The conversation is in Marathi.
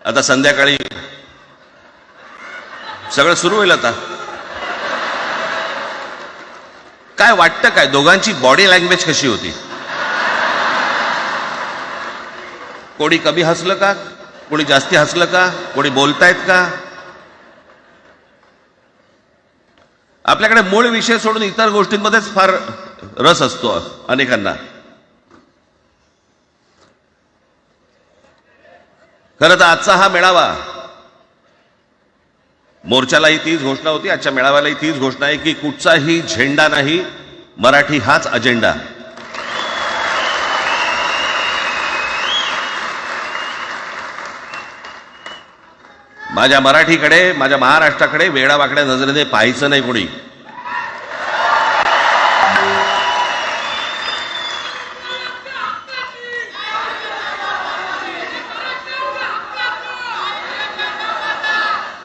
आता संध्याकाळी सगळं सुरू होईल. आता काय वाटतं, काय दोघांची बॉडी लँग्वेज कशी होती? कोणी कमी हसलं का, कोणी जास्ती हसलं का, कोणी बोलतायत का? आपल्याकडे मूळ विषय सोडून इतर गोष्टींमध्येच फार रस असतो अनेकांना. खरं तर आजचा हा मेळावा, मोर्चालाही तीच घोषणा होती, आजच्या मेळाव्यालाही तीच घोषणा आहे की कुठचाही झेंडा नाही, मराठी हाच अजेंडा. माझ्या मराठीकडे, माझ्या महाराष्ट्राकडे वेडावाकड्या नजरेने पाहायचं नाही कोणी.